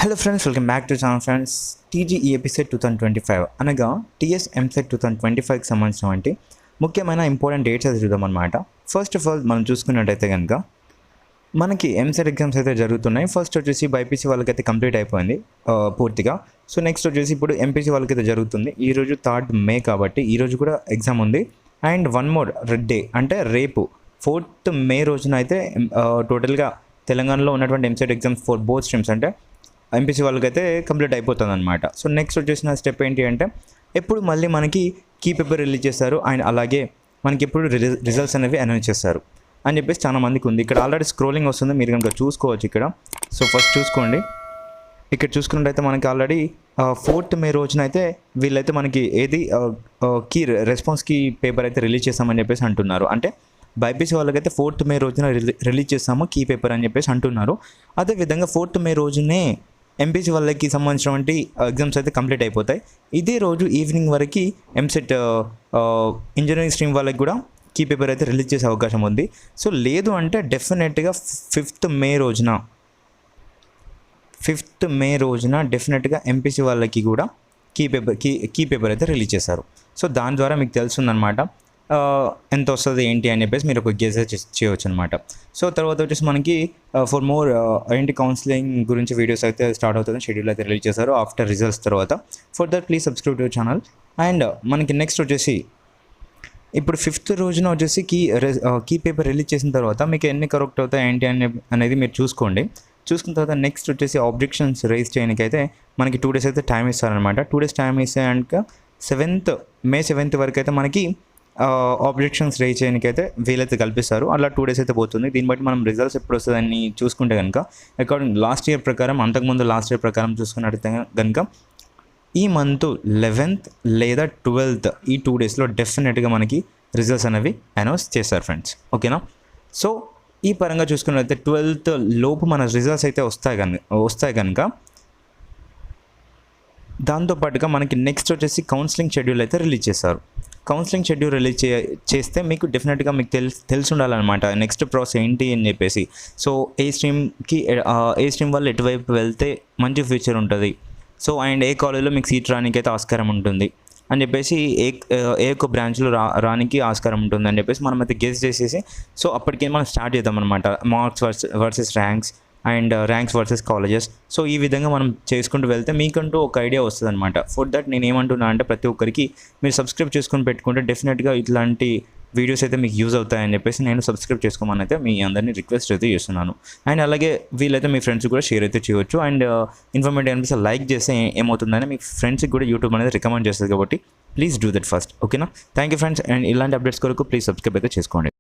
Hello friends, welcome back to channel friends. TGE ఎపిసెట్ 2025 అనగా TS EAMCET 2025కి సంబంధించినటువంటి ముఖ్యమైన ఇంపార్టెంట్ డేట్స్ అయితే చూద్దాం అనమాట. ఫస్ట్ ఆఫ్ ఆల్ మనం చూసుకున్నట్టయితే కనుక మనకి ఎంసెట్ ఎగ్జామ్స్ అయితే జరుగుతున్నాయి. ఫస్ట్ వచ్చేసి బైపీసీ వాళ్ళకైతే కంప్లీట్ అయిపోయింది పూర్తిగా. సో నెక్స్ట్ వచ్చేసి ఇప్పుడు ఎంపీసీ వాళ్ళకైతే జరుగుతుంది. ఈరోజు 3rd May కాబట్టి ఈరోజు కూడా ఎగ్జామ్ ఉంది. అండ్ వన్ మోర్ డే అంటే రేపు 4th May రోజున అయితే టోటల్గా తెలంగాణలో ఉన్నటువంటి EAMCET exams for both streams అంటే ఎంపీసీ వాళ్ళకైతే కంప్లీట్ అయిపోతుంది అనమాట. సో నెక్స్ట్ వచ్చేసిన స్టెప్ ఏంటి అంటే ఎప్పుడు మళ్ళీ మనకి కీ పేపర్ రిలీజ్ చేస్తారు అండ్ అలాగే మనకి ఎప్పుడు రిజల్ట్స్ అనేవి అనౌన్స్ చేస్తారు అని చెప్పేసి చాలా మందికి ఉంది. ఇక్కడ ఆల్రెడీ స్క్రోలింగ్ వస్తుంది, మీరు కనుక చూసుకోవచ్చు ఇక్కడ. సో ఫస్ట్ చూసుకోండి, ఇక్కడ చూసుకున్నట్టయితే మనకి ఆల్రెడీ 4th May రోజున అయితే వీళ్ళైతే మనకి ఏది రెస్పాన్స్ కీ పేపర్ అయితే రిలీజ్ చేస్తామని చెప్పేసి అంటున్నారు. అంటే బైపీసీ వాళ్ళకైతే 4th May రోజున రిలీజ్ చేస్తాము కీ పేపర్ అని చెప్పేసి అంటున్నారు. అదేవిధంగా 4th May రోజునే ఎంపీసీ వాళ్ళకి సంబంధించినటువంటి ఎగ్జామ్స్ అయితే కంప్లీట్ అయిపోతాయి. ఇదే రోజు ఈవినింగ్ వరకు ఎంసెట్ ఇంజనీరింగ్ స్ట్రీమ్ వాళ్ళకి కూడా కీ పేపర్ అయితే రిలీజ్ చేసే అవకాశం ఉంది. సో లేదు అంటే డెఫినెట్గా 5th May రోజున డెఫినెట్గా ఎంపీసీ వాళ్ళకి కూడా కీ పేపర్ అయితే రిలీజ్ చేశారు. సో దాని ద్వారా మీకు తెలుస్తుందన్నమాట ఎంత వస్తుంది ఏంటి అని చెప్పేసి మీరు ఒక గెస్ చేయవచ్చు అనమాట. సో తర్వాత వచ్చేసి మనకి ఫర్ మోర్ ఏంటి కౌన్సిలింగ్ గురించి వీడియోస్ అయితే స్టార్ట్ అవుతుంది, షెడ్యూల్ అయితే రిలీజ్ చేశారు ఆఫ్టర్ రిజల్ట్స్ తర్వాత. For that please subscribe to channel. And మనకి నెక్స్ట్ వచ్చేసి ఇప్పుడు 5th రోజున వచ్చేసి కీ పేపర్ రిలీజ్ చేసిన తర్వాత మీకు ఎన్ని కరెక్ట్ అవుతాయి ఏంటి అనేది మీరు చూసుకోండి. చూసుకున్న తర్వాత నెక్స్ట్ వచ్చేసి ఆబ్జెక్షన్స్ రైజ్ చేయడానికి అయితే మనకి 2 days అయితే టైం ఇస్తారనమాట. 2 days టైం ఇస్తే కనుక May 7th వరకు అయితే మనకి ఆబ్జెక్షన్స్ రైజ్ చేయడానికి అయితే వీలైతే కల్పిస్తారు. అలా 2 days అయితే పోతుంది. దీన్ని బట్టి మనం రిజల్ట్స్ ఎప్పుడు వస్తుందని చూసుకుంటే కనుక అకార్డింగ్ లాస్ట్ ఇయర్ ప్రకారం, అంతకుముందు లాస్ట్ ఇయర్ ప్రకారం చూసుకున్నట్టయితే కనుక ఈ మంత్ 11th లేదా 12th ఈ 2 daysలో డెఫినెట్గా మనకి రిజల్ట్స్ అనేవి అనౌన్స్ చేస్తారు ఫ్రెండ్స్. ఓకేనా? సో ఈ పరంగా చూసుకున్నట్లయితే 12th లోపు మన రిజల్ట్స్ అయితే వస్తాయి కనుక దాంతోపాటుగా మనకి నెక్స్ట్ వచ్చేసి కౌన్సిలింగ్ షెడ్యూల్ అయితే రిలీజ్ చేస్తారు. కౌన్సిలింగ్ షెడ్యూల్ రిలీజ్ చేస్తే మీకు డెఫినెట్గా మీకు తెలిసి ఉండాలన్నమాట నెక్స్ట్ ప్రాసెస్ ఏంటి అని చెప్పేసి. సో ఏ స్ట్రీమ్ వాళ్ళు ఎటువైపు వెళ్తే మంచి ఫ్యూచర్ ఉంటుంది, సో అండ్ ఏ కాలేజ్లో మీకు సీట్ రానికి అయితే ఆస్కారం ఉంటుంది అని చెప్పేసి, ఏ ఒక్క బ్రాంచ్లో రానికి ఆస్కారం ఉంటుంది అని చెప్పేసి మనం అయితే గెస్ చేసేసి సో అప్పటికే మనం స్టార్ట్ చేద్దాం అనమాట. Marks versus ranks and ranks versus colleges. So ఈ విధంగా మనం చేసుకుంటూ వెళ్తే మీకంటూ ఒక ఐడియా వస్తుంది అనమాట. ఫర్ దట్ నేను ఏమంటున్నా అంటే ప్రతి ఒక్కరికి మీరు సబ్స్క్రైబ్ చేసుకొని పెట్టుకుంటే డెఫినెట్గా ఇట్లాంటి వీడియోస్ అయితే మీకు యూజ్ అవుతాయని చెప్పేసి నేను సబ్స్క్రైబ్ చేసుకోమని అయితే మీ అందరినీ రిక్వెస్ట్ అయితే చేస్తున్నాను. అండ్ అలాగే వీలైతే మీ ఫ్రెండ్స్ కూడా షేర్ అయితే చేయవచ్చు. అండ్ ఇన్ఫర్మేటివ్ అనిపిస్తే లైక్ చేస్తే ఏమవుతుందని మీ ఫ్రెండ్స్కి కూడా యూట్యూబ్ అనేది రికమెండ్ చేస్తుంది కాబట్టి ప్లీజ్ డూ దట్ ఫస్ట్. ఓకేనా? Thank you friends. అండ్ ఇలాంటి అప్డేట్స్ కొరకు ప్లీజ్ సబ్స్క్రైబ్ అయితే చేసుకోండి.